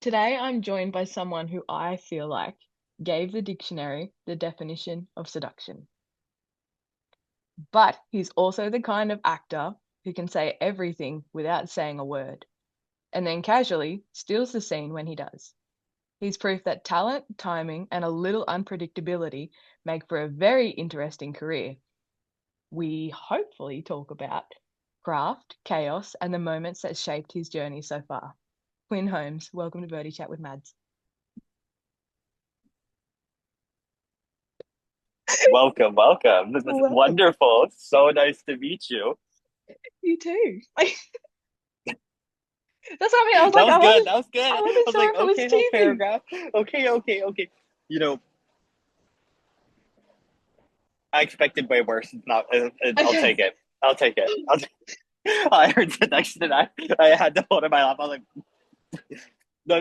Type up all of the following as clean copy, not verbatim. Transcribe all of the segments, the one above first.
Today I'm joined by someone who I feel like gave the dictionary the definition of seduction. But he's also the kind of actor who can say everything without saying a word, and then casually steals the scene when he does. He's proof that talent, timing, and a little unpredictability make for a very interesting career. We hopefully talk about craft, chaos, and the moments that shaped his journey so far. Quinn Holmes, welcome to Birdie Chat with Mads. Welcome, welcome. This is Welcome. wonderful. So nice to meet you. You too. That's what I mean. I was That like, was good. That was good. I I wasn't was sure like, if it was okay, whole teasing. paragraph. Okay. You know, I expected way worse. It's not. I'll Okay. take it. I'll take it. I heard the next and I had to hold in my lap. I was like, no.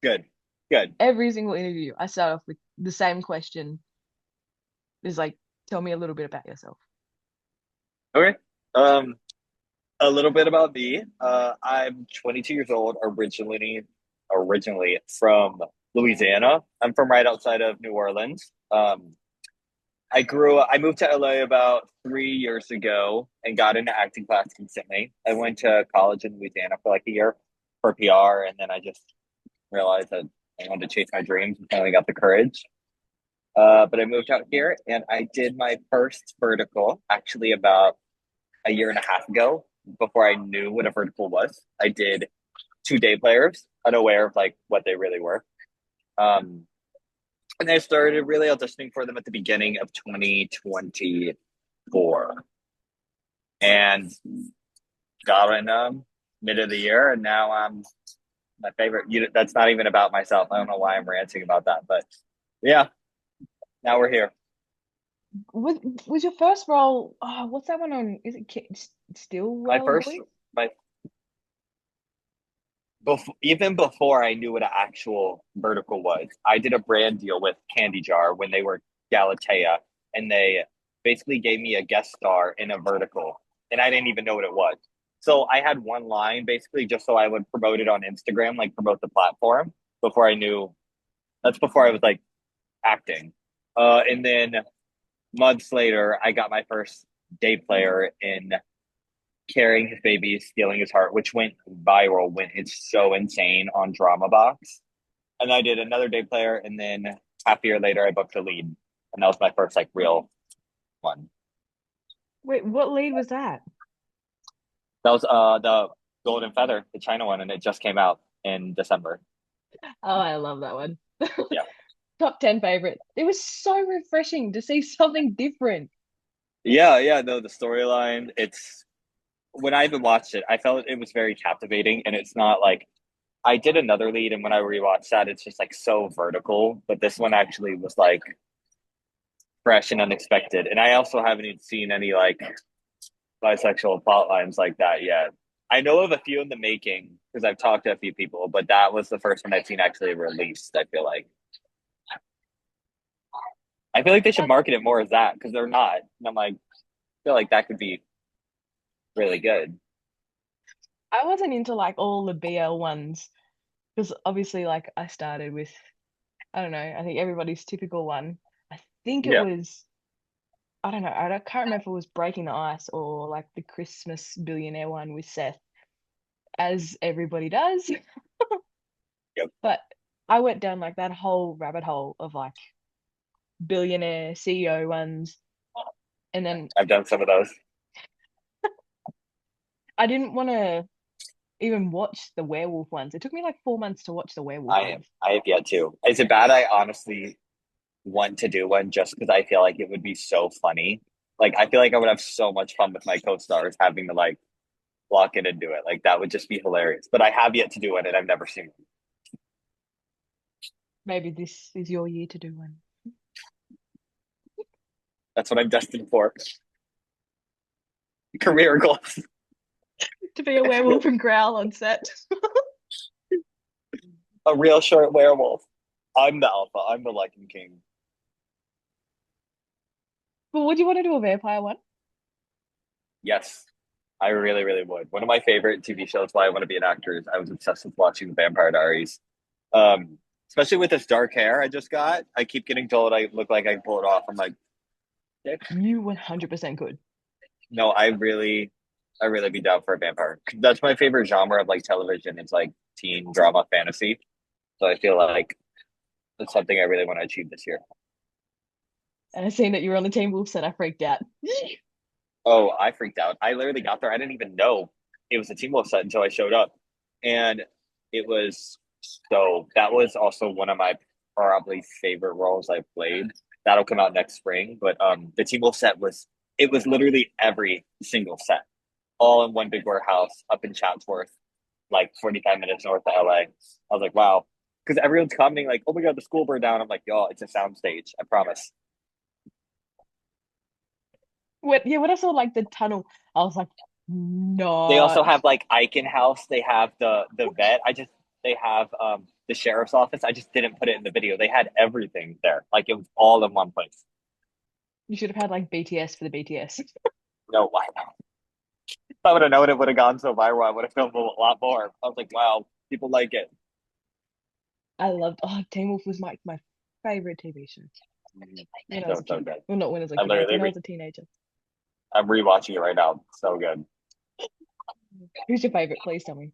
Good, good. Every single interview, I start off with the same question. Is like, tell me a little bit about yourself. Okay. Um, a little bit about me. I'm 22 years old. Originally from Louisiana. I'm from right outside of New Orleans. I moved to LA about 3 years ago and got into acting class instantly. I went to college in Louisiana for like a year for PR, and then I just realized that I wanted to chase my dreams and finally got the courage. But I moved out here and I did my first vertical actually about a year and a half ago before I knew what a vertical was. I did two day players, unaware of like what they really were. Um, and I started really auditioning for them at the beginning of 2024 and got in mid of the year. And now I'm my favorite. That's not even about myself. I don't know why I'm ranting about that, but yeah, now we're here. Was was your first role? Oh, what's that one on? Is it Still My Well first, Boys? my even before I knew what an actual vertical was, I did a brand deal with Candy Jar when they were Galatea, and they basically gave me a guest star in a vertical, and I didn't even know what it was. So I had one line basically just so I would promote it on Instagram, like promote the platform before I knew. That's before I was like acting. And then months later, I got my first day player in carrying his baby, stealing his heart, which went viral, went it's so insane on Drama Box. And I did another day player, and then half a year later, I booked the lead, and that was my first like real one. Wait, what lead was that? That was the Golden Feather, the China one, and it just came out in December. Oh, I love that one. Yeah, Top 10 favorite. It was so refreshing to see something different. yeah. No, the storyline. It's when I even watched it, I felt it was very captivating, and it's not like I did another lead, and when I rewatched that, it's just like so vertical. But this one actually was like fresh and unexpected. And I also haven't even seen any like bisexual plot lines like that yet. I know of a few in the making because I've talked to a few people, but that was the first one I've seen actually released. I feel like they should That, market it more as that because they're not. And I'm like, I feel like that could be really good. I wasn't into like all the BL ones because obviously like I started with I don't know, I think everybody's typical one. I think it Yeah. was I don't know, can't remember if it was Breaking the Ice or like the Christmas billionaire one with Seth, as everybody does. Yep. But I went down like that whole rabbit hole of like billionaire CEO ones. And then I've done some of those. I didn't want to even watch the werewolf ones. It took me like 4 months to watch the werewolf ones. I have yet to. Is it bad? I honestly want to do one just because I feel like it would be so funny. Like I feel like I would have so much fun with my co-stars having to like lock in and do it. Like that would just be hilarious. But I have yet to do it, and I've never seen it. Maybe this is your year to do one. That's what I'm destined for. Career goals. To be a werewolf and growl on set. A real short werewolf. I'm the alpha. I'm the Lycan King. But would you want to do a vampire one? Yes. I really, really would. One of my favorite TV shows why I want to be an actor is I was obsessed with watching the Vampire Diaries. Um, Especially with this dark hair I just got. I keep getting told I look like I can pull it off. I'm like, "Dick." You 100% could. No, I really be down for a vampire. That's my favorite genre of like television. It's like teen drama fantasy. So I feel like it's something I really want to achieve this year. And I seen that you were on the Teen Wolf set. I freaked out. Oh, I freaked out. I literally got there. I didn't even know it was a Team Wolf set until I showed up. And it was that was also one of my probably favorite roles I've played. That'll come out next spring. But the Team Wolf set was it was literally every single set, all in one big warehouse up in Chatsworth, like 45 minutes north of LA. I was like, wow. Because everyone's commenting like, oh my god, the school burned down. I'm like, yo, it's a soundstage. I promise. When I saw like the tunnel, I was like, They also not. have like Icon House. They have the vet. They have the sheriff's office. I just didn't put it in the video. They had everything there. Like it was all in one place. You should have had like BTS for the BTS. No, why not? If I would have known it would have gone so viral, I would have filmed a lot more. I was like, wow, people like it. I loved. Oh, Teen Wolf was my favorite TV show when I was So a so kid. good. Well, not when I was a I kid, like literally when I was a teenager. I'm rewatching it right now. So good. Who's your favorite? Please tell me.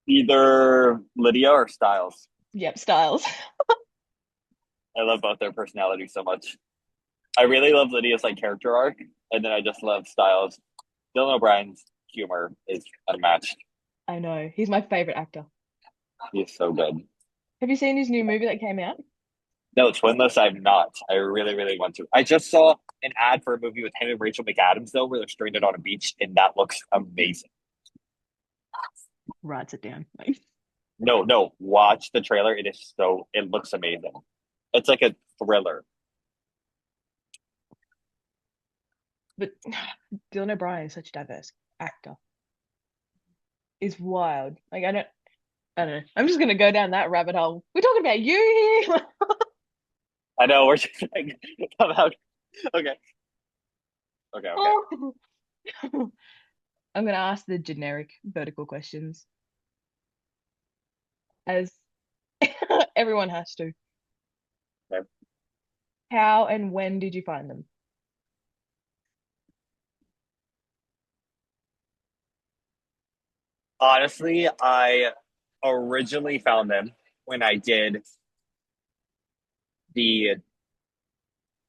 Either Lydia or Styles. Yep, Styles. I love both their personalities so much. I really love Lydia's like character arc, and then I just love Styles. Dylan O'Brien's humor is unmatched. I know. He's my favorite actor. He's so good. Have you seen his new movie that came out? No, Twinless, I'm not. I really, really want to. I just saw an ad for a movie with him and Rachel McAdams, though, where they're stranded on a beach, and that looks amazing. Writes it down. No, no, watch the trailer. It looks amazing. It's like a thriller. But Dylan O'Brien is such a diverse actor. It's wild. Like I don't know. I'm just gonna go down that rabbit hole. We're talking about you here. I know, we're just like, about, okay, okay, okay. I'm gonna ask the generic vertical questions, as everyone has to. Okay. How and when did you find them? Honestly, I originally found them when I did the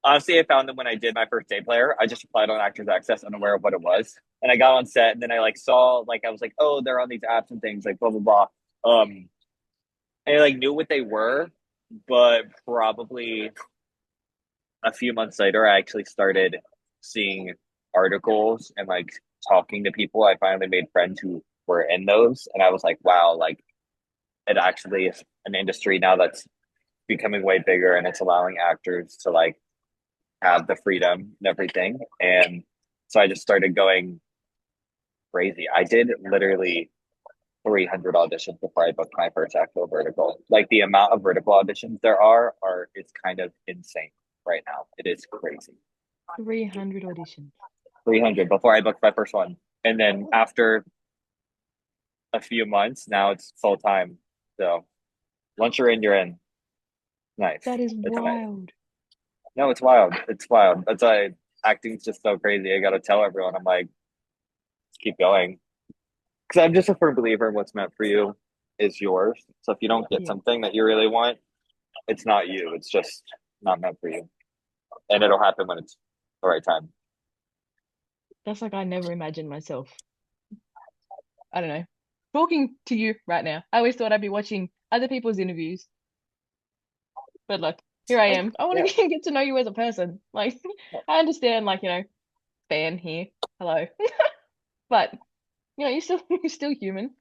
honestly, I found them when I did my first day player. I just applied on Actors Access, unaware of what it was, and I got on set, and then I like saw like I was like, oh, they're on these apps and things like blah blah blah. And I like knew what they were, but probably a few months later, I actually started seeing articles and like talking to people. I finally made friends who were in those, and I was like, wow, like it actually is an industry now that's becoming way bigger, and it's allowing actors to like have the freedom and everything. And so I just started going crazy. I did literally 300 auditions before I booked my first actual vertical. Like the amount of vertical auditions there are it's kind of insane right now. It is crazy. 300 auditions. 300 before I booked my first one. And then after a few months, now it's full time. So once you're in, you're in. Nice. That is It's amazing. wild. No, it's wild. It's wild. That's why acting's just so crazy. I got to tell everyone, I'm like, keep going. Because I'm just a firm believer in what's meant for you is yours. So if you don't get Yeah, something that you really want, it's not you. It's just not meant for you. And it'll happen when it's the right time. that's like I never imagined myself. I don't know. Talking to you right now. I always thought I'd be watching other people's interviews, but look, here I Like, am. I want yeah. to get to know you as a person. Like, I understand, like, fan here. Hello. But, you're still you're still human.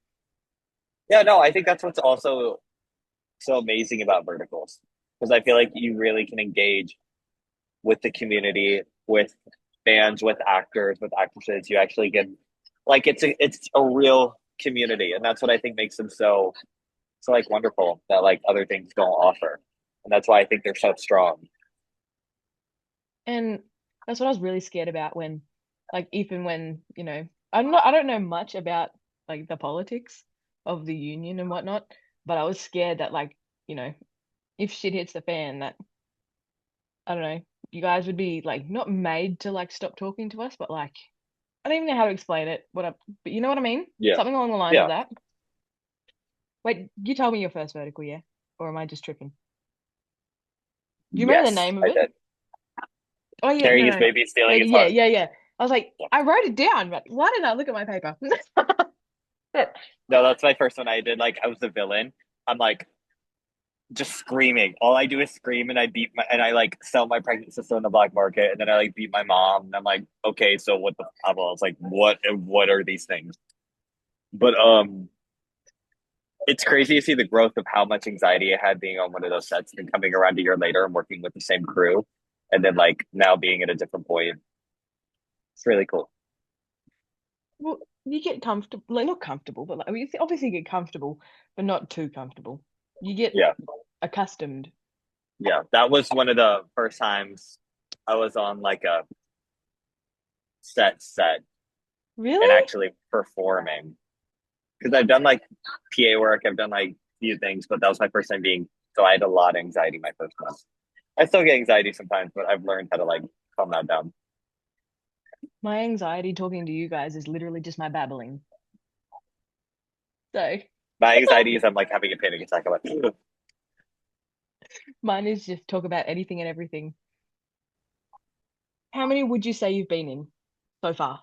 Yeah, no, I think that's what's also so amazing about verticals. Because I feel like you really can engage with the community, with fans, with actors, with actresses. You actually get like it's a real community. And that's what I think makes them so like wonderful that like other things don't offer. And that's why I think they're so strong. And That's what I was really scared about when, like, even when, I don't know much about like the politics of the union and whatnot, but I was scared that like, you know, if shit hits the fan, that I don't know, you guys would be like not made to like stop talking to us, but like I don't even know how to explain it. But you know what I mean? Yeah. Something along the lines of Yeah. that. Wait, you told me your first vertical, yeah? Or am I just tripping? Do you remember the Yes, name of I it? did. Oh yeah, Carrying no, his no. baby, stealing his Yeah, heart. yeah, yeah. I was like, Yeah. I wrote it down, but why didn't I look at my paper? But No, that's my first one. I did like I was the villain. I'm like just screaming. All I do is scream and I like sell my pregnant sister on the black market and then I like beat my mom and I'm like, okay, so what the devil? It's like what are these things? But it's crazy to see the growth of how much anxiety I had being on one of those sets and coming around a year later and working with the same crew and then like now being at a different point. It's really cool. well, you get comfortable, like not comfortable, but like I mean, obviously you get comfortable, but not too comfortable. You get Yeah. accustomed. Yeah. That was one of the first times I was on like a set and Really? actually performing. Because I've done like PA work, I've done like a few things, but that was my first time being so I had a lot of anxiety my first month. I still get anxiety sometimes, but I've learned how to like calm that down. My anxiety talking to you guys is literally just my babbling. So My anxiety is I'm like having a panic attack. I'm like, mine is just talk about anything and everything. How many would you say you've been in so far?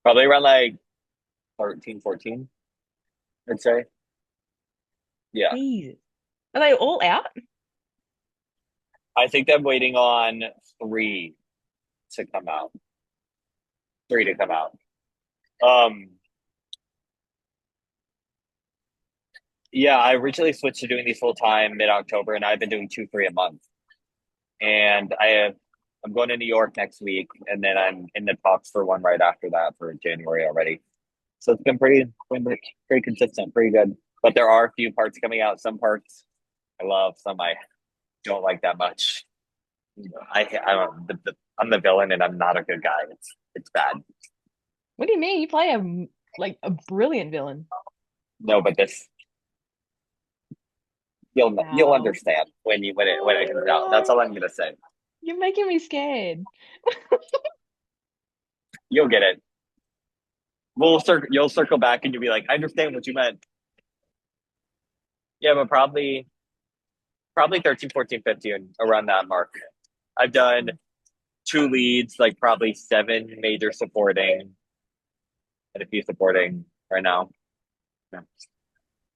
probably around like 13, 14, I'd say. Yeah. Jesus. Are they all out? I think I'm waiting on three to come out. Three to come out. Um, yeah, I originally switched to doing these full time mid October, and I've been doing two, three a month. And I'm going to New York next week, and then I'm in the talks for one right after that for January already. So it's been pretty consistent, pretty good. But there are a few parts coming out. Some parts I love, some I don't like that much. I'm the villain, and I'm not a good guy. It's bad. What do you mean? You play a like a brilliant villain. No, but this you'll Wow. understand when it comes out. That's all Oh, I'm gonna say. you're making me scared. You'll get it. You'll circle back, and you'll be like, I understand what you meant. Yeah, but probably 13, 14, 15 around that mark. I've done two leads, like probably seven major supporting and a few supporting right now. Yeah.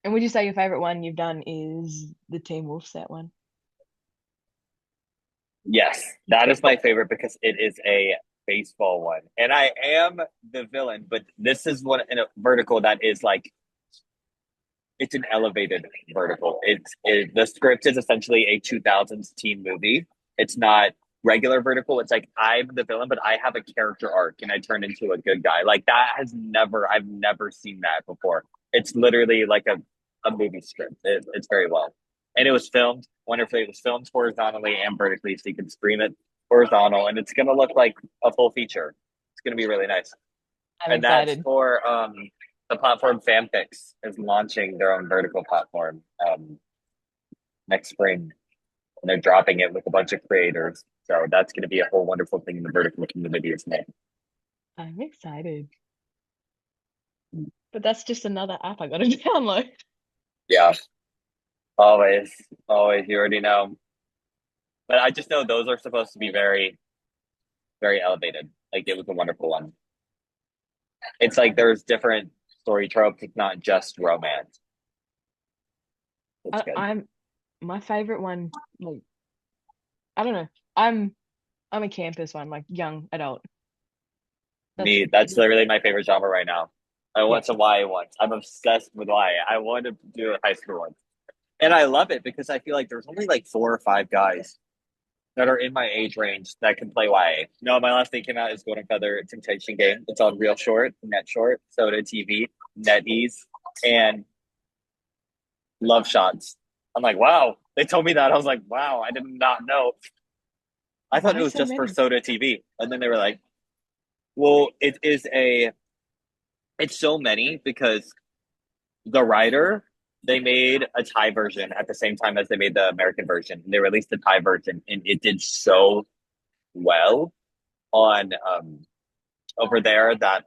And would you say your favorite one you've done is the Team Wolf set one? Yes, that is my favorite because it is a baseball one. And I am the villain, but this is one in a vertical that is like it's an elevated vertical. The script is essentially a 2000s teen movie. It's not regular vertical. It's like I'm the villain, but I have a character arc and I turn into a good guy. Like I've never seen that before. It's literally like a movie script. It's very well. And it was filmed wonderfully. It was filmed horizontally and vertically, so you can stream it horizontal and it's going to look like a full feature. It's going to be really nice. I'm And that's excited. for the platform Fanfics is launching their own vertical platform next spring. And they're dropping it with a bunch of creators. So that's going to be a whole wonderful thing in the vertical community is made. I'm excited. But that's just another app I gotta download. Yeah, always, always. You already know. But I just know those are supposed to be very, very elevated. Like it was a wonderful one. It's like there's different story tropes. It's not just romance. It's good. I'm my favorite one, like I don't know. I'm I'm a campus one, like young adult. That's That's literally my favorite genre right now. I yeah. want some YA ones. I'm obsessed with YA. I want to do a high school one. And I love it because I feel like there's only like four or five guys that are in my age range that can play YA. No, my last thing came out is Golden Feather Temptation Game. It's on Real Short, Net Short, Soda TV, NetEase, and Love Shots. I'm like, wow. They told me that. I was like, wow, I did not know. I thought it Why was so just for many? Soda TV. And then they were like, well, it's so many because the writer, they made a Thai version at the same time as they made the American version. They released the Thai version and it did so well on over there that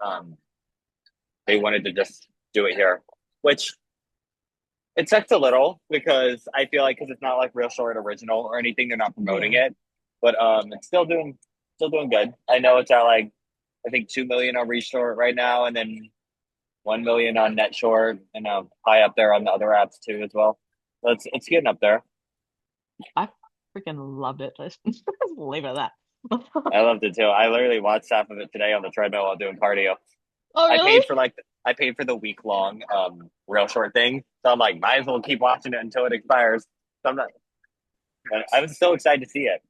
they wanted to just do it here, which it sucks a little because I feel like because it's not like Real Short original or anything, they're not promoting Yeah. it. But it's still doing good. I know it's at like I think 2 million on Reshort right now, and then 1 million on Net Short, and high up there on the other apps too as well. So it's getting up there. I freaking loved it. Let's leave it at that. I loved it too. I literally watched half of it today on the treadmill while doing cardio. Oh, I really? paid for like I paid for the week long Real Short thing, so I'm like, might as well keep watching it until it expires. So I'm not. I was so excited to see it.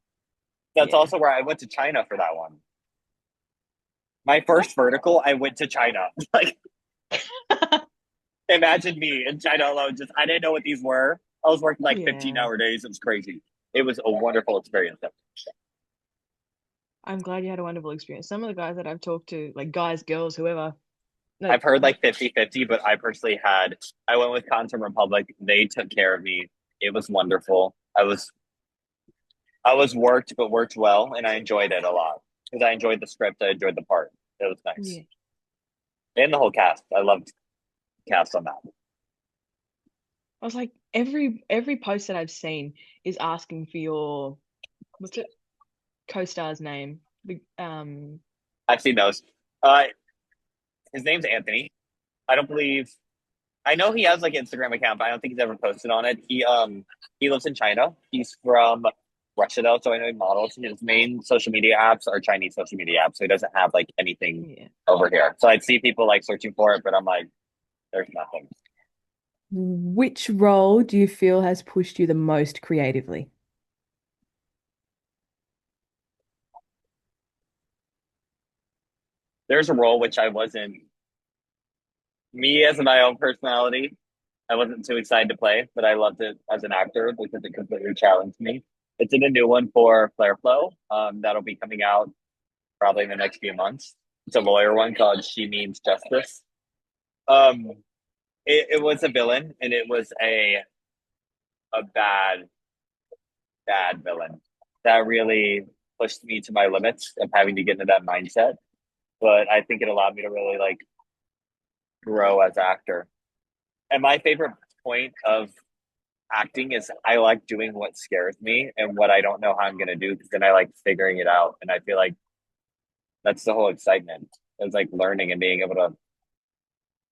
That's Yeah. also where I went to China for that one. My What? first vertical, I went to China. Like, imagine me in China alone. Just I didn't know what these were. I was working like 15 Yeah. hour days. It was crazy. It was a wonderful experience. I'm glad you had a wonderful experience. Some of the guys that I've talked to, like guys, girls, whoever, I've like, heard like 50-50, but I personally I went with Content Republic. They took care of me. It was wonderful. I was worked, but worked well, and I enjoyed it a lot because I enjoyed the script. I enjoyed the part. It was nice. yeah. And the whole cast. I loved the cast on that. I was like, every post that I've seen is asking for your what's it co-star's name? The I've seen those. Uh, his name's Anthony. I don't believe I know he has like an Instagram account, but I don't think he's ever posted on it. He lives in China. He's from Russia though, so I know he models. His main social media apps are Chinese social media apps, so he doesn't have like anything yeah. over here. So I'd see people like searching for it, but I'm like, there's nothing. Which role do you feel has pushed you the most creatively? There's a role which I wasn't me as my own personality. I wasn't too excited to play, but I loved it as an actor because it completely challenged me. It's in a new one for Flare Flow. That'll be coming out probably in the next few months. It's a lawyer one called She Means Justice. Um, it was a villain, and it was a bad villain that really pushed me to my limits of having to get into that mindset. But I think it allowed me to really like grow as an actor. And my favorite point of acting is I like doing what scares me and what I don't know how I'm gonna do because then I like figuring it out. And I feel like that's the whole excitement. It's like learning and being able to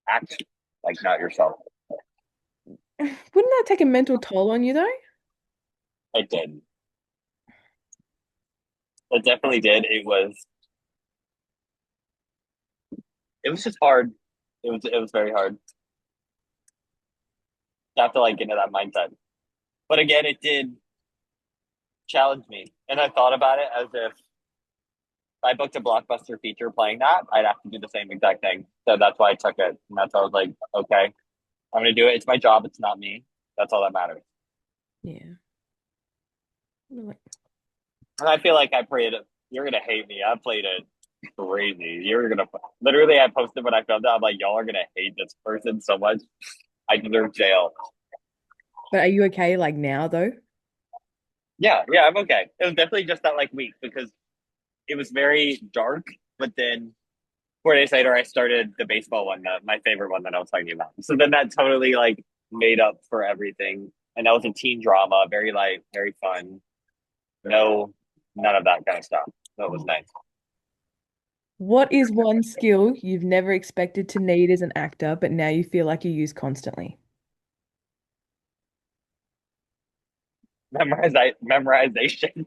act like not yourself. Wouldn't that take a mental toll on you though? It did. It definitely did. It was just hard. It was very hard. You have to like get into that mindset. But again, it did challenge me. And I thought about it as if I booked a blockbuster feature playing that, I'd have to do the same exact thing. So that's why I took it. And that's why I was like, okay, I'm gonna do it. It's my job, it's not me. That's all that matters. Yeah. Like, And I feel like I played it. You're gonna hate me. I played it crazy. You're gonna literally I posted when I filmed it, I'm like, y'all are gonna hate this person so much. I deserve jail. but are you okay like now though? Yeah, yeah, I'm okay. It was definitely just that like week because it was very dark, but then 4 days later I started the baseball one, my favorite one that I was talking about. So then that totally like made up for everything. And that was a teen drama, very light, very fun. No, none of that kind of stuff. That was nice. What is one skill you've never expected to need as an actor, but now you feel like you use constantly? Memorization.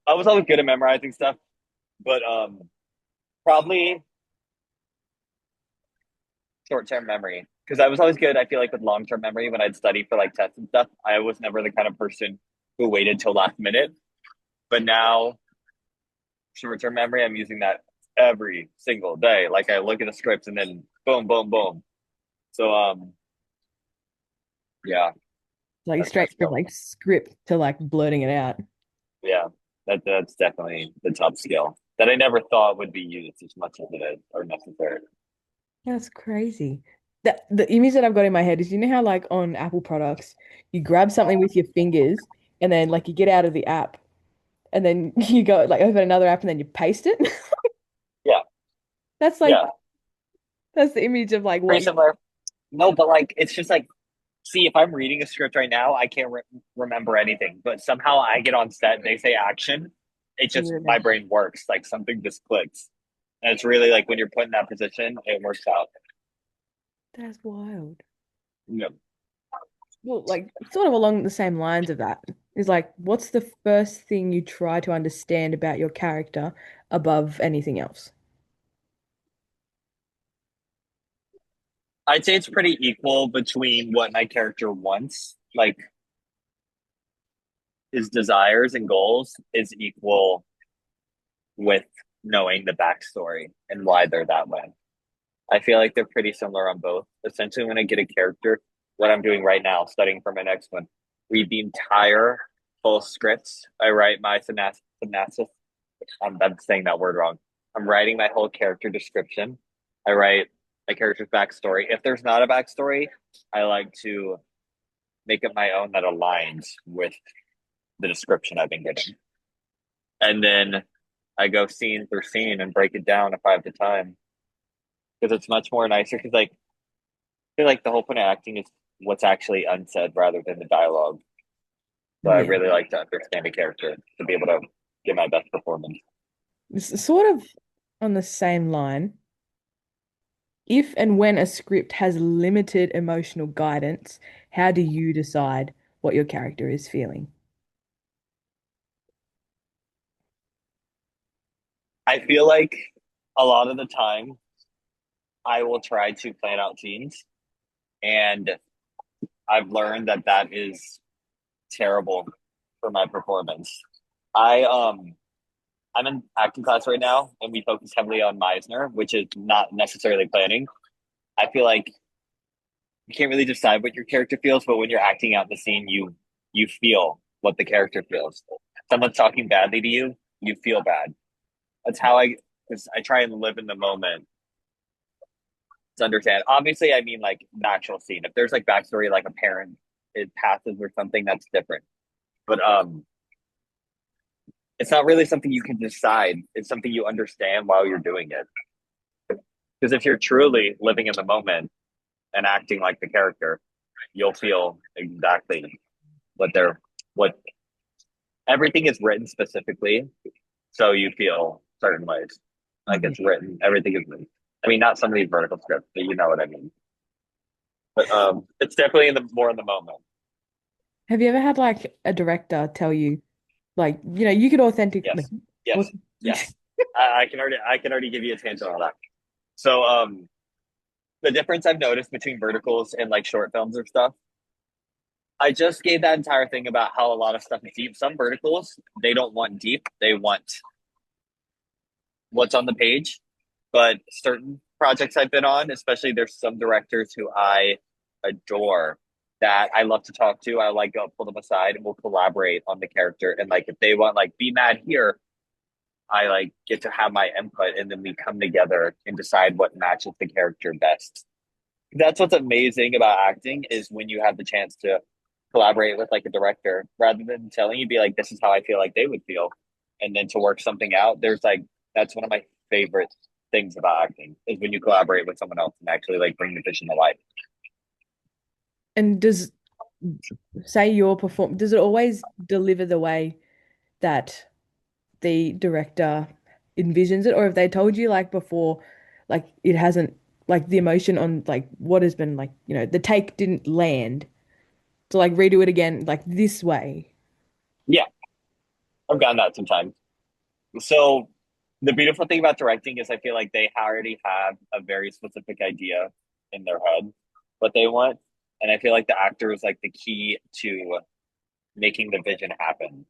I was always good at memorizing stuff, but probably short term memory. Because I was always good, I feel like, with long term memory when I'd study for like tests and stuff. I was never the kind of person who waited till last minute. But now, short term memory, I'm using that every single day. Like I look at the scripts and then boom, boom, boom. So yeah, Like That's my straight from skill. like script to like blurting it out. Yeah, that's definitely the top skill that I never thought would be used as much as it is or necessary. That's crazy. The image that I've got in my head is you know how like on Apple products, you grab something with your fingers and then like you get out of the app and then you go like open another app and then you paste it. Yeah, That's like yeah, that's the image of like pretty what you similar. No, but like it's just like see if I'm reading a script right now, I can't remember anything, but somehow I get on set, they say action, it and just you my remember. brain works like something just clicks, and it's really like when you're put in that position, it works out. That's wild. Yeah. Well, like sort of along the same lines of that is like, what's the first thing you try to understand about your character above anything else? I'd say it's pretty equal between what my character wants, like his desires and goals is equal with knowing the backstory and why they're that way. I feel like they're pretty similar on both. Essentially, when I get a character, what I'm doing right now, studying for my next one, read the entire full scripts. I write my synopsis. I'm saying that word wrong. I'm writing my whole character description. I write my character's backstory. If there's not a backstory, I like to make it my own that aligns with the description I've been given. And then I go scene for scene and break it down if I have the time because it's much more nicer. Because like I feel like the whole point of acting is what's actually unsaid rather than the dialogue. So I Yeah. really like to understand a character to be able to give my best performance. It's sort of on the same line. If and when a script has limited emotional guidance, how do you decide what your character is feeling? I feel like a lot of the time I will try to plan out scenes, and I've learned that that is terrible for my performance. I I'm in acting class right now, and we focus heavily on Meisner, which is not necessarily planning. I feel like you can't really decide what your character feels, but when you're acting out the scene, you feel what the character feels. Someone's talking badly to you, you feel bad. That's how I because I try and live in the moment to understand. Obviously, I mean like natural scene. If there's like backstory, like a parent it passes or something, that's different. But it's not really something you can decide. It's something you understand while you're doing it. Because if you're truly living in the moment and acting like the character, you'll feel exactly what everything is written specifically, so you feel certain ways. Like Yeah. it's written, everything is written. I mean, not some of these vertical scripts, but you know what I mean. But it's definitely in the more in the moment. Have you ever had like a director tell you, like, you could authentically, Yes, yes, yes. I can already give you a tangent on that. So the difference I've noticed between verticals and like short films or stuff. I just gave that entire thing about how a lot of stuff is deep. Some verticals, they don't want deep. They want what's on the page. But certain projects I've been on, especially there's some directors who I adore that I love to talk to. I like go pull them aside and we'll collaborate on the character. And like if they want like be mad here, I like get to have my input and then we come together and decide what matches the character best. That's what's amazing about acting is when you have the chance to collaborate with like a director rather than telling you be like this is how I feel like they would feel and then to work something out there's like that's one of my favorite things about acting is when you collaborate with someone else and actually like bring the vision to life. And say your perform, does it always deliver the way that the director envisions it, or have they told you like before, like it hasn't, like the emotion on like what has been like, the take didn't land, to like redo it again like this way? Yeah, I've gotten that sometimes. So the beautiful thing about directing is I feel like they already have a very specific idea in their head what they want, and I feel like the actor is like the key to making the vision happen.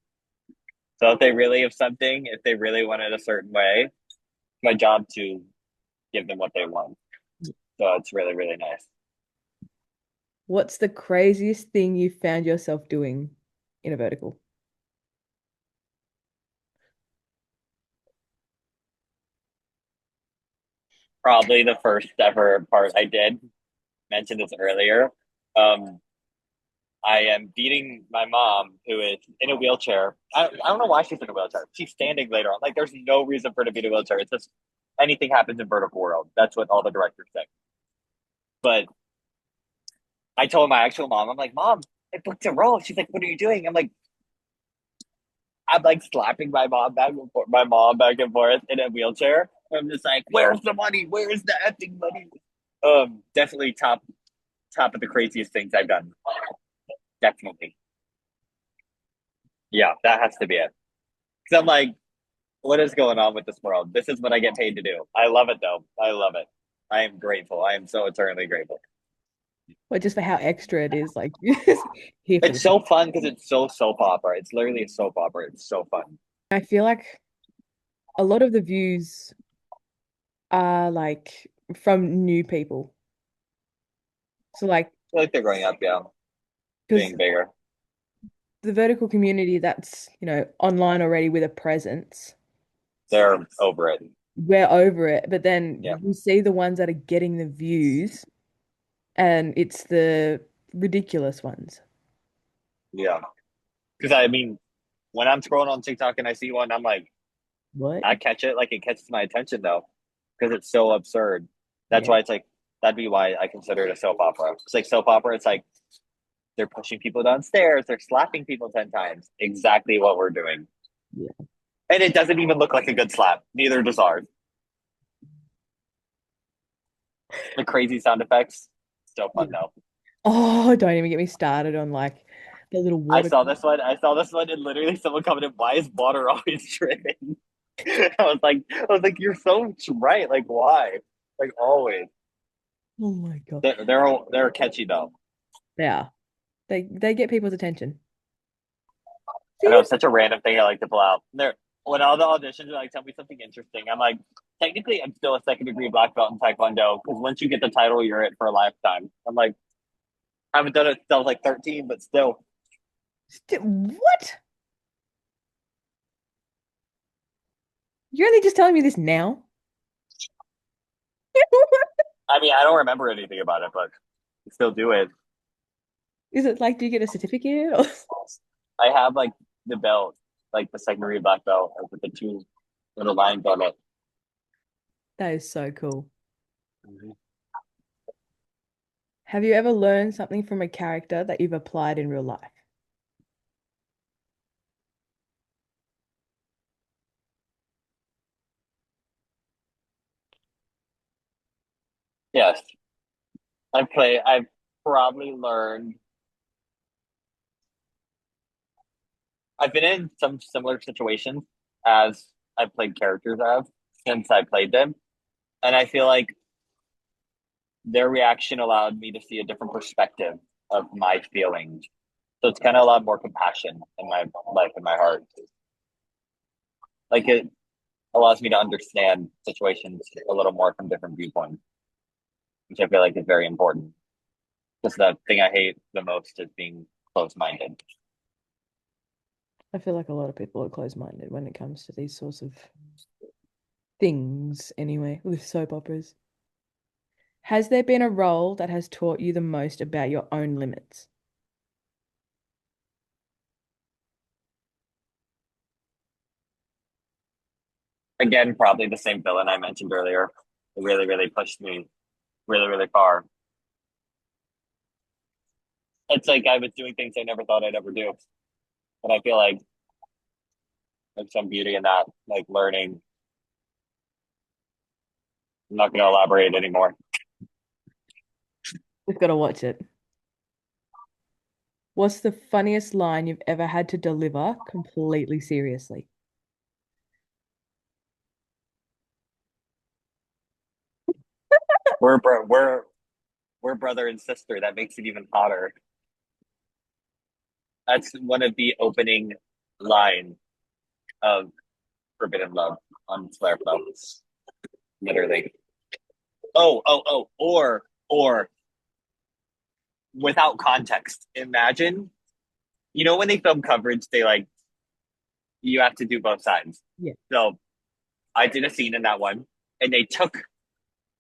So if they really have something, if they really want it a certain way, it's my job to give them what they want. So it's really, really nice. What's the craziest thing you found yourself doing in a vertical? Probably the first ever part I did. Mentioned this earlier. Um, I am beating my mom, who is in a wheelchair. I don't know why she's in a wheelchair. She's standing later on. Like, there's no reason for her to be in a wheelchair. It's just anything happens in vertical world. That's what all the directors say. But I told my actual mom, I'm like, Mom, I booked a role. She's like, what are you doing? I'm like slapping my mom back and forth in a wheelchair. I'm just like, where's the money? Where's the effing money? Definitely top of the craziest things I've done. Definitely. Yeah, that has to be it. Because I'm like, what is going on with this world? This is what I get paid to do. I love it though. I love it. I am grateful. I am so eternally grateful. Or just for how extra it is, like here for It's the so fun. fun because it's so soap opera. It's literally a soap opera. It's so fun. I feel like a lot of the views are like from new people. So like I feel like they're growing up, yeah, because being bigger. the vertical community that's, online already with a presence, They're over it. we're over it. But Yeah, then we see the ones that are getting the views and it's the ridiculous ones. yeah. Because I mean, when I'm scrolling on TikTok and I see one, I'm like, What? I catch it. Like it catches my attention though, because it's so absurd. That's Yeah. why it's like that'd be why I consider it a soap opera. It's like soap opera. It's like they're pushing people downstairs. They're slapping people 10 times. Exactly what we're doing. Yeah. And it doesn't even look like a good slap. Neither does ours. The crazy sound effects. So fun Yeah. though. Oh, don't even get me started on like the little I water. saw this one. I saw this one, and literally someone commented, "Why is water always dripping?" You're so right. Like, why? Like, always. Oh my God. They're catchy though. They are. They get people's attention. I know See? it's such a random thing I like to pull out. There, when all the auditions are like, "Tell me something interesting," I'm like, technically, I'm still a second degree black belt in Taekwondo because once you get the title, you're it for a lifetime. I'm like, I haven't done it since I was like 13, but still. What? You're only just telling me this now? I mean, I don't remember anything about it, but I still do it. Is it like, do you get a certificate? Or... I have like the belt, like the second degree black belt, like, with the two little lines on it. That is so cool. Have you ever learned something from a character that you've applied in real life? Yes, I've probably learned. I've been in some similar situations as I've played characters of since I played them, and I feel like their reaction allowed me to see a different perspective of my feelings. So it's kind of a lot more compassion in my life and my heart. Like it allows me to understand situations a little more from different viewpoints, which I feel like is very important. Because the thing I hate the most is being close-minded. I feel like a lot of people are closed-minded when it comes to these sorts of things, anyway, with soap operas. Has there been a role that has taught you the most about your own limits? Again, probably the same villain I mentioned earlier. It really, really pushed me really, really far. It's like I was doing things I never thought I'd ever do. But I feel like there's some beauty in that, like learning. I'm not going to elaborate anymore. We've got to watch it. What's the funniest line you've ever had to deliver completely seriously? We're bro- we're brother and sister. That makes it even hotter. That's one of the opening lines of Forbidden Love on Slayer Flow. Literally. Oh. Or without context. Imagine, you know, when they film coverage, they like, you have to do both sides. Yeah. So I did a scene in that one, and they took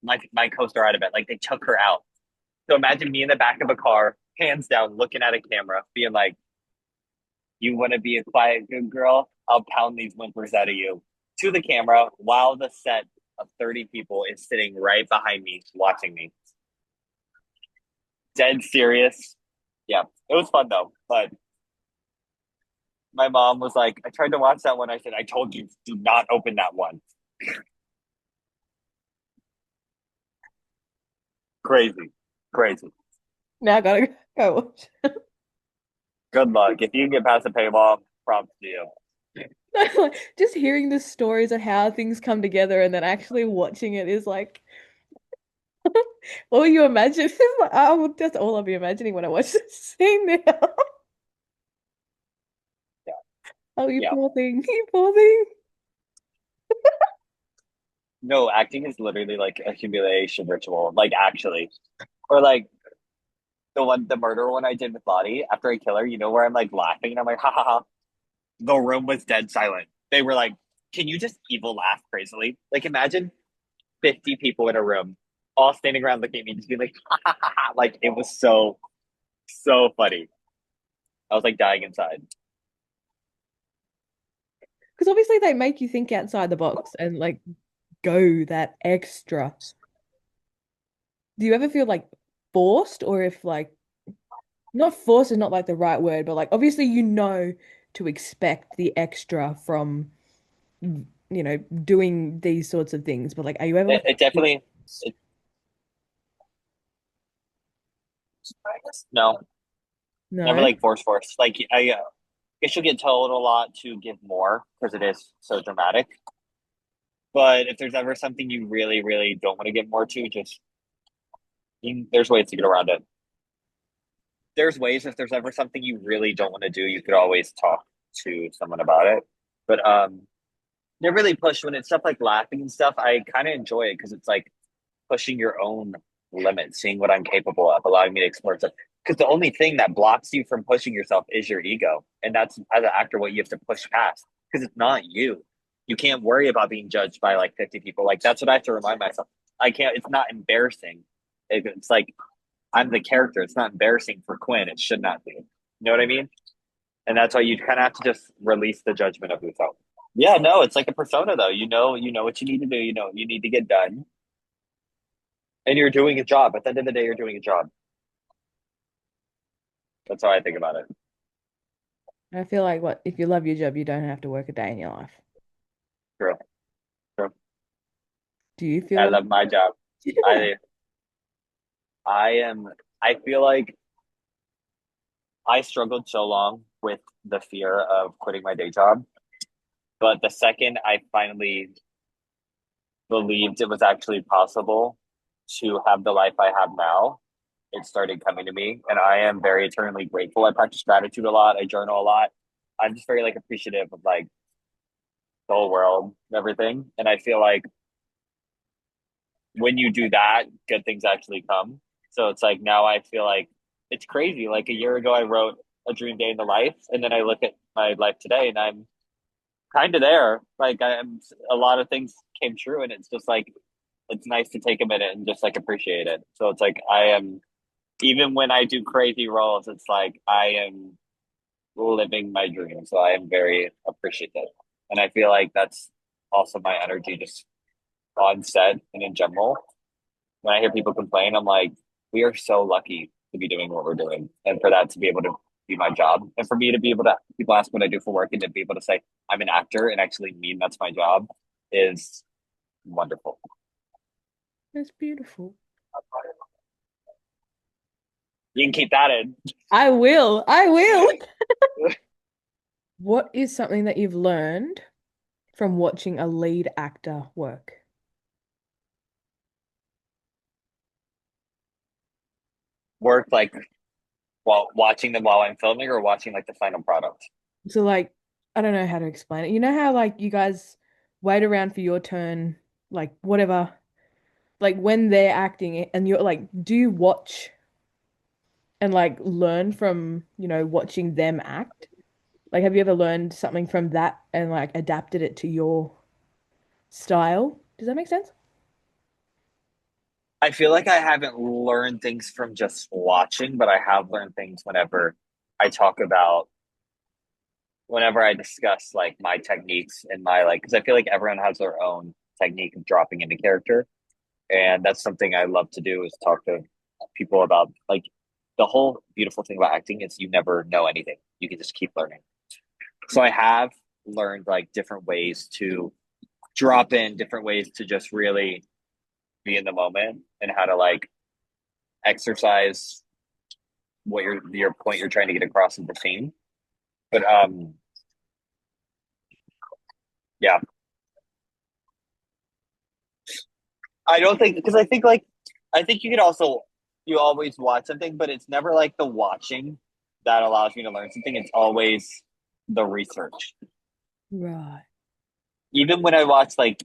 my co-star out of it. Like they took her out. So imagine me in the back of a car, hands down, looking at a camera, being like, "You want to be a quiet good girl? I'll pound these whimpers out of you." To the camera, while the set of 30 people is sitting right behind me, watching me. Dead serious. Yeah, it was fun though. But my mom was like, I tried to watch that one. I said, I told you, do not open that one. Crazy. Crazy. Now I gotta go watch. Good luck. If you can get past the paywall, props to you. Like, just hearing the stories of how things come together and then actually watching it is like, what will you imagine? That's all I'll be imagining when I watch this scene now. Yeah. Oh, you Yeah. poor thing, you poor thing. No, acting is literally like a humiliation ritual. Like actually. Or like the murder one I did with Lottie after I kill her, you know, where I'm like laughing and I'm like, ha ha ha. The room was dead silent. They were like, can you just evil laugh crazily? Like imagine 50 people in a room, all standing around looking at me, just being like, ha ha ha ha. Like it was so, so funny. I was like dying inside. Because obviously they make you think outside the box and like go that extra. Do you ever feel like forced or if like not forced is not like the right word, but like obviously you know to expect the extra from doing these sorts of things, but like are you ever It, like it definitely, it, no, never no? like force. Like I guess you'll get told a lot to give more because it is so dramatic. But if there's ever something you really, really don't want to give more to, just there's ways to get around it. There's ways if there's ever something you really don't want to do, you could always talk to someone about it. But they're really push when it's stuff like laughing and stuff. I kind of enjoy it because it's like pushing your own limits, seeing what I'm capable of, allowing me to explore stuff. Because the only thing that blocks you from pushing yourself is your ego, and that's as an actor what you have to push past. Because it's not you. You can't worry about being judged by like 50 people. Like that's what I have to remind myself. I can't. It's not embarrassing. It's like I'm the character. It's not embarrassing for Quinn. It should not be. You know what I mean? And that's why you kind of have to just release the judgment of yourself. Yeah, no, it's like a persona though. You know what you need to do. You know, you need to get done, and you're doing a job. At the end of the day, you're doing a job. That's how I think about it. I feel like what if you love your job, you don't have to work a day in your life. True, true. Do you feel I like love my job. yeah. I, I am. I feel like I struggled so long with the fear of quitting my day job, but the second I finally believed it was actually possible to have the life I have now, it started coming to me. And I am very eternally grateful. I practice gratitude a lot. I journal a lot. I'm just very like appreciative of like the whole world and everything. And I feel like when you do that, good things actually come. So it's like now I feel like it's crazy. Like a year ago, I wrote a dream day in the life, and then I look at my life today, and I'm kind of there. Like I'm, a lot of things came true, and it's just like it's nice to take a minute and just like appreciate it. So it's like I am even when I do crazy roles, it's like I am living my dream. So I am very appreciative, and I feel like that's also my energy just on set and in general. When I hear people complain, I'm like, we are so lucky to be doing what we're doing, and for that to be able to be my job, and for me to be able to people ask what I do for work, and to be able to say I'm an actor and actually mean that's my job is wonderful. That's beautiful. You can keep that in. I will. I will. What is something that you've learned from watching a lead actor work? Work like while watching them while I'm filming or watching like the final product. So like, I don't know how to explain it. You know how like you guys wait around for your turn, like whatever, like when they're acting and you're like, do you watch and like learn from, watching them act? Like, have you ever learned something from that and like adapted it to your style? Does that make sense? I feel like I haven't learned things from just watching, but I have learned things I talk about, whenever I discuss like my techniques and my like, because I feel like everyone has their own technique of dropping into character. And that's something I love to do is talk to people about like the whole beautiful thing about acting is you never know anything. You can just keep learning. So I have learned like different ways to drop in, different ways to just really be in the moment and how to like exercise what your point you're trying to get across in the scene. But yeah, I don't think because I think you could also you always watch something, but it's never like the watching that allows you to learn something. It's always the research. Right. Even when I watch like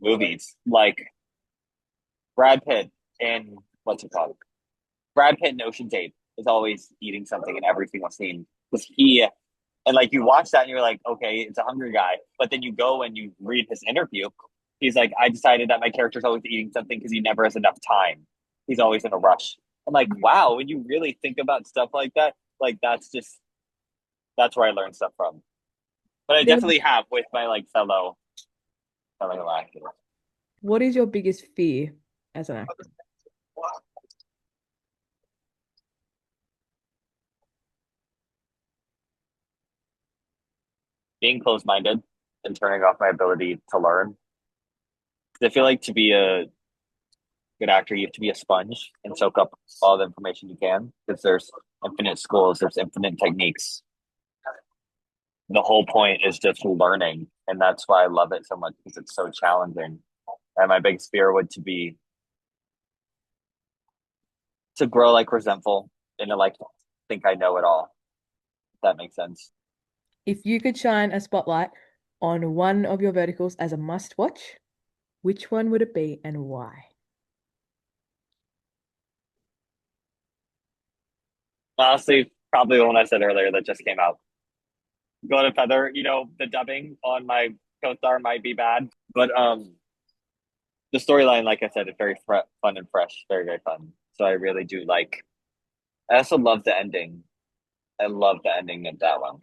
movies, like Brad Pitt and what's it called? Brad Pitt in Ocean's 8 is always eating something in every single scene. Because he and like you watch that and you're like, okay, it's a hungry guy. But then you go and you read his interview. He's like, I decided that my character's always eating something because he never has enough time. He's always in a rush. I'm like, wow, when you really think about stuff like that, like that's where I learned stuff from. But I Yeah. definitely have with my like fellow actors. What is your biggest fear as an actor? Being closed minded and turning off my ability to learn. 'Cause I feel like to be a good actor, you have to be a sponge and soak up all the information you can because there's infinite schools, there's infinite techniques. The whole point is just learning, and that's why I love it so much because it's so challenging. And my biggest fear would to be to grow like resentful and to like think I know it all. If that makes sense. If you could shine a spotlight on one of your verticals as a must watch, which one would it be and why? Honestly, probably the one I said earlier that just came out. Go to Feather, the dubbing on my co-star might be bad, but the storyline, like I said, is very fun and fresh, very very fun. So I really do like. I also love the ending. I love the ending of that one.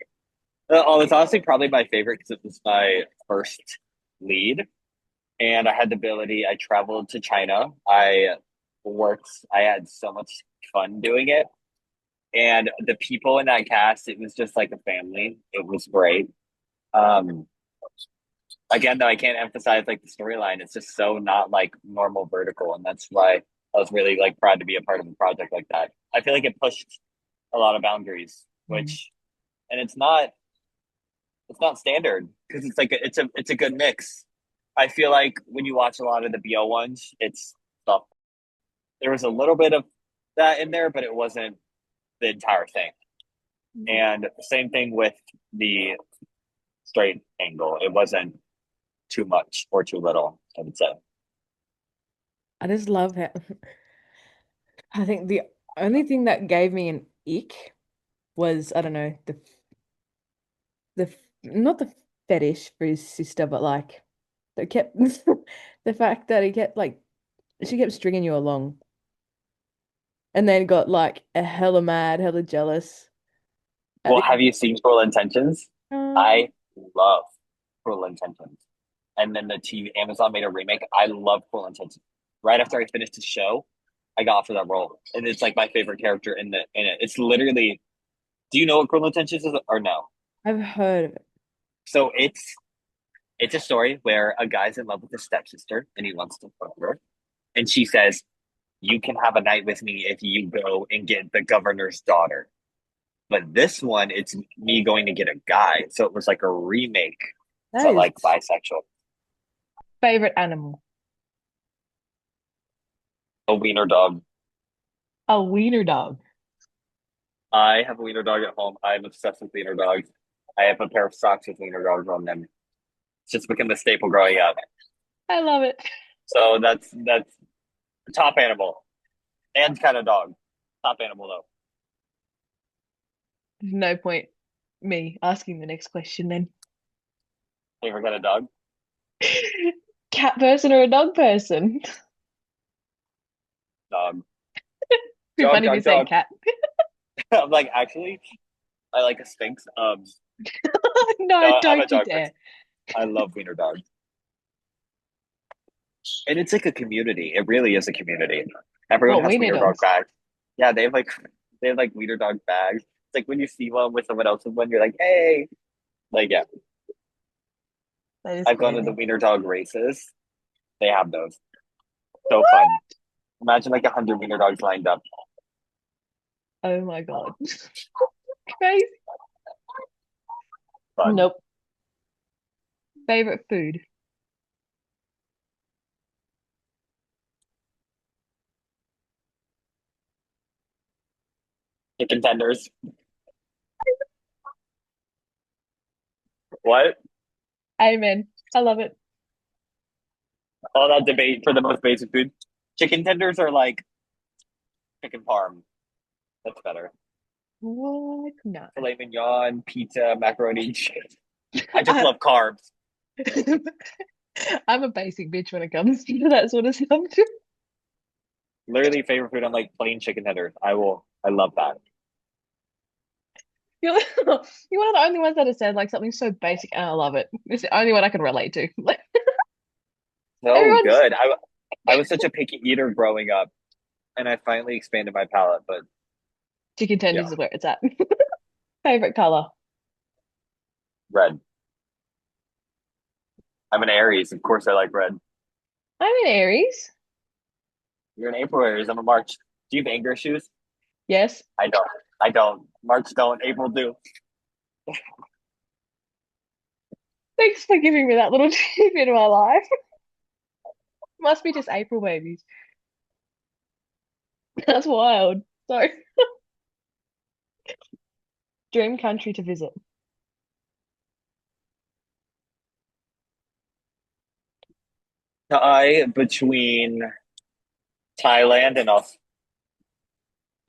Oh, it's honestly probably my favorite because it was my first lead, and I had the ability. I traveled to China. I worked. I had so much fun doing it, and the people in that cast, it was just like a family. It was great. Um, again, though, I can't emphasize like the storyline. It's just so not like normal vertical, and that's why I was really like proud to be a part of a project like that. I feel like it pushed a lot of boundaries, Mm. which and it's not standard because it's like it's a good mix. I feel like when you watch a lot of the BL ones, it's stuff. There was a little bit of that in there, but it wasn't the entire thing. And same thing with the straight angle. It wasn't too much or too little, I would say. I just love it. I think the only thing that gave me an ick was, I don't know, not the fetish for his sister, but like that kept the fact that he kept like she kept stringing you along and then got like a hella mad, hella jealous at Well, the have you seen Cruel Intentions? end. I love Cruel Intentions. And then the TV Amazon made a remake. I love Cruel Intentions. Right after I finished the show, I got offered that role, and it's like my favorite character in it. It's literally. Do you know what Cruel Intentions is or no? I've heard of it. So it's a story where a guy's in love with his stepsister and he wants to fuck her, and she says, "You can have a night with me if you go and get the governor's daughter." But this one, it's me going to get a guy. So it was like a remake, That but is like bisexual. Favorite animal? A wiener dog. A wiener dog. I have a wiener dog at home. I'm obsessed with wiener dogs. I have a pair of socks with wiener dogs on them. It's just become a staple growing up. I love it. So that's the top animal and kind of dog. Top animal though. There's no point me asking the next question then. Favorite kind of dog? Cat person or a dog person? Dog. Be Dog, funny if you dog, said dog. cat. I'm like, actually, I like a Sphinx. No, No, I'm a don't you dog person. dare. I love wiener dogs. And it's like a community. It really is a community. Everyone What, has wiener wiener dog dogs? bags. Yeah, they have like wiener dog bags. It's like when you see one with someone else's one, you're like, hey. Like, yeah. That is I've gone to the crazy. wiener dog races. They have those. So What? fun. Imagine like 100 wiener dogs lined up. Oh my God. Crazy. Fun. Nope. Favorite food? Chicken tenders. What? Amen. I love it. All that debate for the most basic food. Chicken tenders are like chicken parm. That's better. What? No. Filet mignon, pizza, macaroni and cheese. I just I, love carbs. I'm a basic bitch when it comes to that sort of stuff too. Literally favorite food. I'm like plain chicken tenders. I love that. You're, you're one of the only ones that have said like something so basic and I love it. It's the only one I can relate to. Like So everyone's good. I was such a picky eater growing up, and I finally expanded my palate. But chicken yeah, tenders is where it's at. Favorite color? red. I'm an Aries. Of course, I like red. I'm an Aries. You're an April Aries. I'm a March. Do you have anger issues? Yes. I don't. I don't. March don't. April do. Thanks for giving me that little tip in my life. Must be just April babies. That's wild. So, dream country to visit. Tie between Thailand and us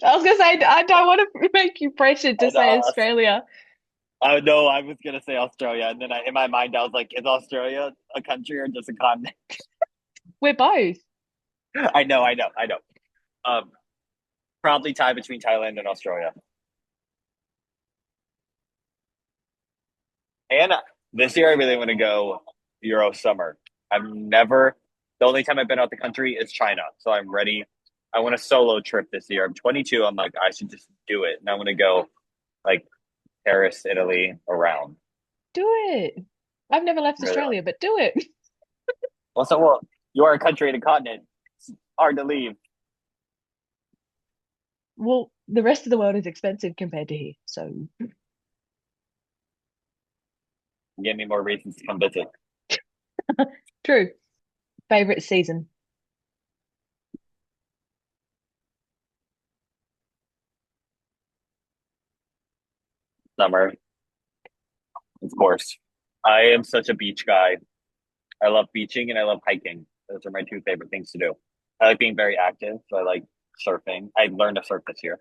I was gonna say I don't want to make you pressured to and say us. Australia. I know I was gonna say Australia, and then in my mind I was like, is Australia a country or just a continent? We're both. I know. Um, Probably tie between Thailand and Australia. And this year I really want to go Euro summer. I've never. The only time I've been out the country is China, so I'm ready. I want a solo trip this year. I'm 22. I'm like, I should just do it, and I want to go like Paris, Italy, around. Do it. I've never left Really. Australia, but do it. Well, you are a country and a continent. It's hard to leave. Well, the rest of the world is expensive compared to here. So, Give me more reasons to come visit. true. Favorite season. Summer, of course. I am such a beach guy. I love beaching and I love hiking. Those are my two favorite things to do. I like being very active, so I like surfing. I learned to surf this year.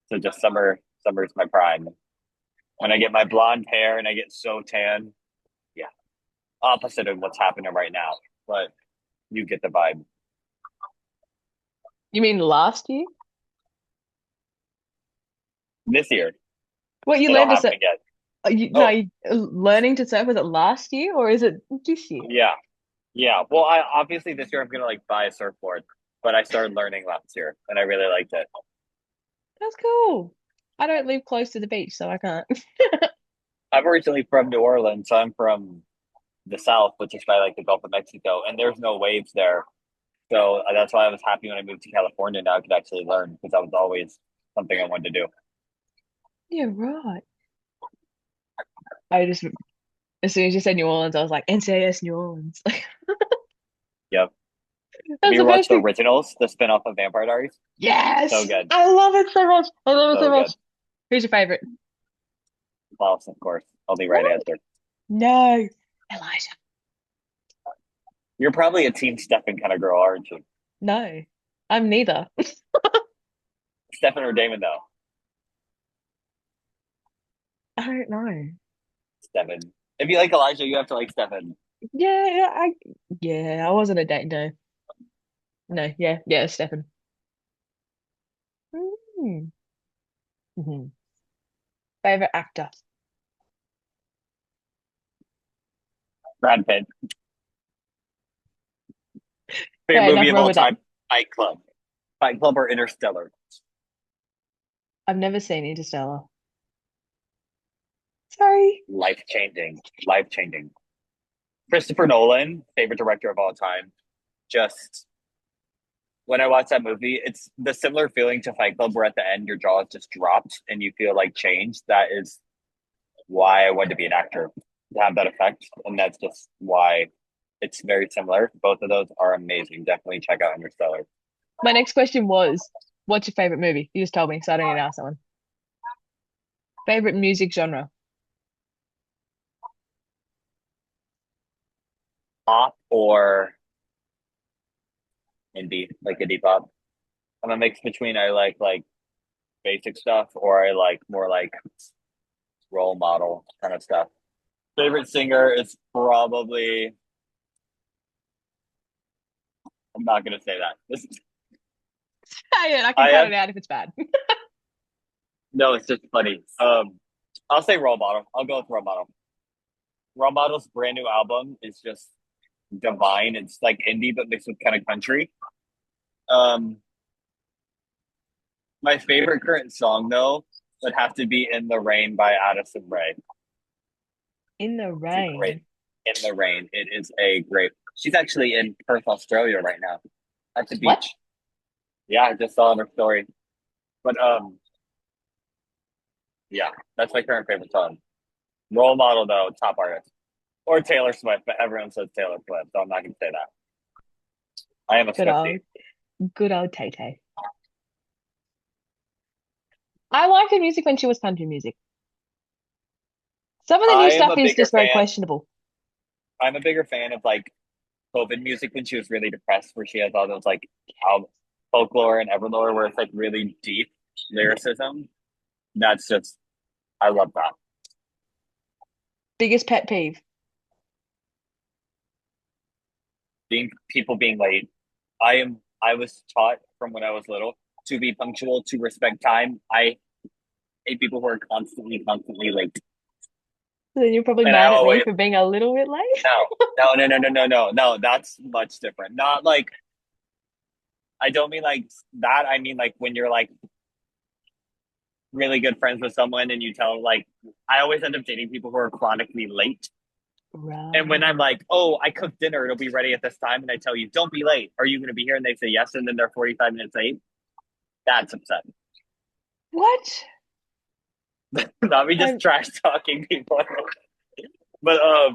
So just summer is my prime. When I get my blonde hair and I get so tan, yeah, opposite of what's happening right now. But you get the vibe. You mean last year? This year, What you it'll learned to happen surf? again. No, Oh, learning to surf was it last year or is it this year? yeah. Yeah. Well, I obviously this year I'm gonna like buy a surfboard, but I started learning last year and I really liked it. That's cool. I don't live close to the beach, so I can't. I'm originally from New Orleans, so I'm from the South, which is by like the Gulf of Mexico, and there's no waves there. So that's why I was happy when I moved to California. Now I could actually learn because that was always something I wanted to do. Yeah, right. I just as soon as you said New Orleans, I was like NCIS New Orleans. Yep. Have That's you the ever watched first the thing. originals, the spinoff of Vampire Diaries? So Yes, good. I love it so much. I love it so So much. good. Who's your favorite? Klaus, of course. Only right What? answer. No, Elijah. You're probably a Team Stefan kind of girl, aren't you? No, I'm neither. Stefan or Damon though? I don't know. Stefan. If you like Elijah, you have to like Stefan. Yeah, I wasn't a date. No, no, yeah, Stefan. Mm. Mhm. Favorite actor. Brad Pitt. Favorite Okay, movie enough of wrong all with that. time? Fight Club. Fight Club or Interstellar? I've never seen Interstellar. Sorry. Life changing. Life changing. Christopher Nolan, favorite director of all time. Just when I watch that movie, it's the similar feeling to Fight Club where at the end your jaw is just dropped and you feel like change. That is why I wanted to be an actor, to have that effect. And that's just why it's very similar. Both of those are amazing. Definitely check out Interstellar. My next question was, what's your favorite movie? You just told me, so I don't need to ask that one. Favorite music genre. Pop or indie, like indie pop. I'm a mix between I like basic stuff or I like more like role model kind of stuff. Favorite singer is probably I'm not gonna say that. Yeah, I can I cut have it out if it's bad. no, it's just funny. I'll say role model. I'll go with role model. Role model's brand new album is just divine. It's like indie but mixed with kind of country. Um, my favorite current song though would have to be "In the Rain" by Addison Rae. In the It's a great rain. "In the Rain." It is a great. She's actually in Perth, Australia right now, at the What? beach. Yeah, I just saw her story. But yeah, that's my current favorite song. Role model though, top artist or Taylor Swift, but everyone says Taylor Swift, so I'm not gonna say that. I am a Good Swiftie. old, good old Tay Tay. I liked her music when she was country music. Some of the new I am stuff a is bigger just very fan. questionable. I'm a bigger fan of like COVID music when she was really depressed, where she has all those like al- folklore and Everlore, where it's like really deep Yeah. lyricism. That's just I love that. Biggest pet peeve. Being people being late. I was taught from when I was little to be punctual, to respect time. I hate people who are constantly late. So then you're probably And I mad at me always for being a little bit late. no. That's much different. Not like I don't mean like that. I mean like when you're like really good friends with someone and you tell like I always end up dating people who are chronically late. And when I'm Right. like, oh, I cooked dinner, it'll be ready at this time, and I tell you, don't be late. Are you going to be here? And they say yes, and then they're 45 minutes late. That's upsetting. What? Not me just I'm, trash talking people, but I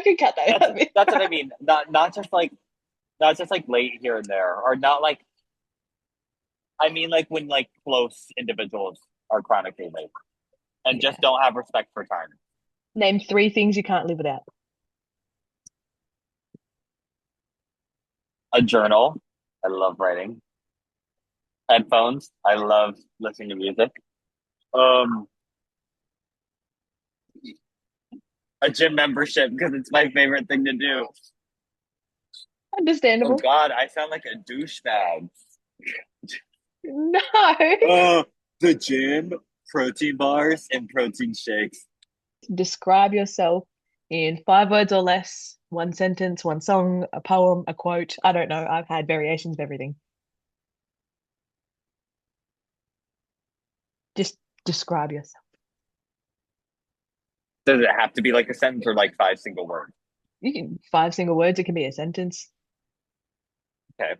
could cut that out of it. that's what I mean. Not just like late here and there, or not like I mean like when like close individuals are chronically late and just Yeah. don't have respect for time. Name three things you can't live without. A journal, I love writing. Headphones, I love listening to music. Um, a gym membership because it's my favorite thing to do. Oh Understandable. God, I sound like a douchebag. No. Oh, the gym, protein bars, and protein shakes. Describe yourself in 5 words or less, one sentence, one song, a poem, a quote. I don't know. I've had variations of everything. Just describe yourself. Does it have to be like a sentence or like five single words? You can five single words, it can be a sentence. Okay.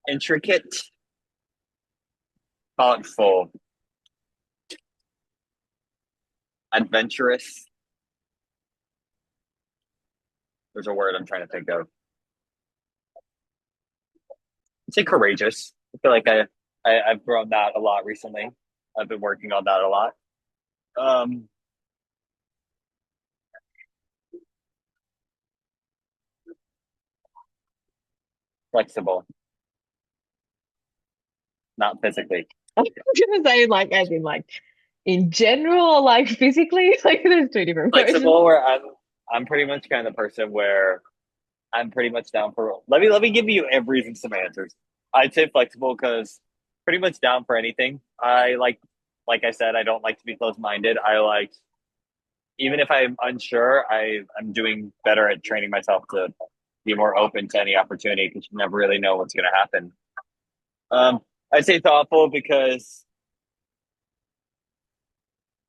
Intricate, thoughtful, adventurous. There's a word I'm trying to think of. I'd say courageous. I feel like I've grown that a lot recently. I've been working on that a lot. Um, flexible, not physically. I'm gonna say like as in like in general or like physically. Like there's two different versions. Flexible where I'm pretty much kind of the person where I'm pretty much down for let me give you every some answers. I'd say flexible because pretty much down for anything. I like I said, I don't like to be closed minded. I like even if I'm unsure, I'm doing better at training myself to be more open to any opportunity because you never really know what's gonna happen. Um I'd say thoughtful because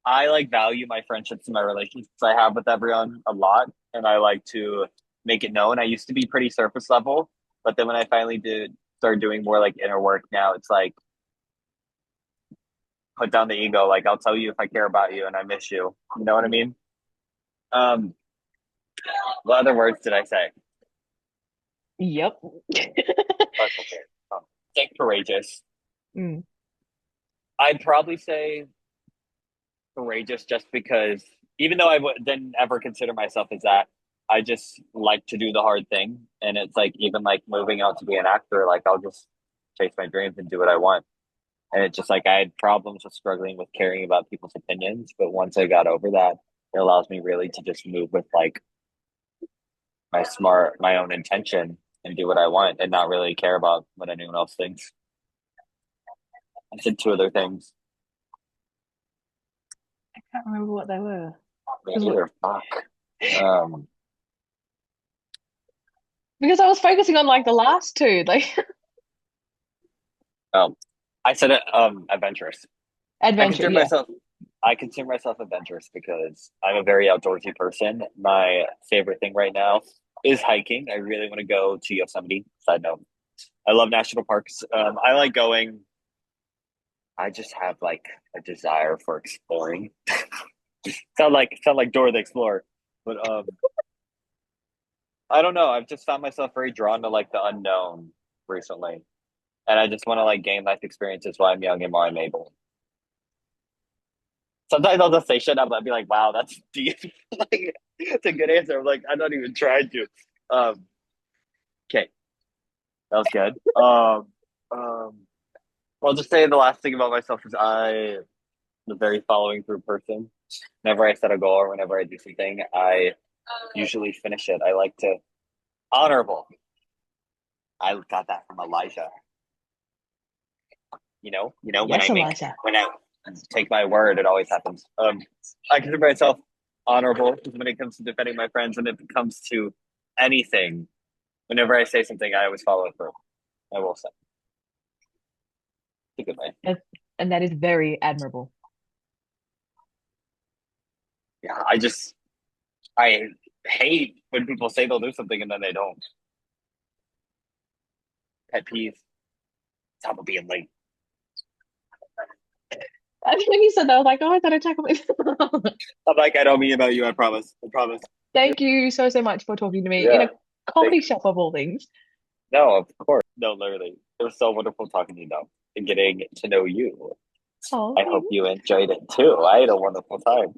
I like value my friendships and my relationships I have with everyone a lot, and I like to make it known. I used to be pretty surface level, but then when I finally did start doing more like inner work, now it's like put down the ego. Like I'll tell you if I care about you and I miss you. You know what I mean? Um, what other words did I say? Yep. That's okay. Think courageous. Mm. I'd probably say courageous just because even though didn't ever consider myself as that, I just like to do the hard thing. And it's like even like moving out to be an actor, like I'll just chase my dreams and do what I want. And it's just like I had problems with struggling with caring about people's opinions, but once I got over that, it allows me really to just move with like my own intention and do what I want and not really care about what anyone else thinks. I said two other things. I can't remember what they were. Me 'Cause neither. Fuck. Um, because I was focusing on like the last two, like um, I said adventurous. I adventure. consider Yeah. myself I consider myself adventurous because I'm a very outdoorsy person. My favorite thing right now is hiking. I really want to go to Yosemite. Side note. I love national parks. I like going. I just have like a desire for exploring. Sound like Dora the Explorer. But I don't know. I've just found myself very drawn to like the unknown recently. And I just want to like gain life experiences while I'm young and while I'm able. Sometimes I'll just say shit up and I'll be like, wow, that's deep. Like it's a good answer. I'm like, I'm not even trying to. Okay, that was good. Um I'll just say the last thing about myself is I'm a very following through person. Whenever I set a goal or whenever I do something, I usually finish it. I like to honorable. I got that from Elijah. When Yes, Eliza. I take my word, it always happens. I consider myself honorable when it comes to defending my friends, and if it comes to anything, whenever I say something, I always follow it through. I will say, it's a good way. And, and that is very admirable. Yeah, I hate when people say they'll do something and then they don't. Pet peeve. Top of being late. And when you said that, I was like, oh, I thought I tackled it. I'm like, I don't mean about you. I promise. I promise. Thank you so, so much for talking to me in Yeah. a comedy shop of all things. No, of course. No, literally. It was so wonderful talking to you, though, and getting to know you. Oh, I hope you enjoyed it too. I had a wonderful time.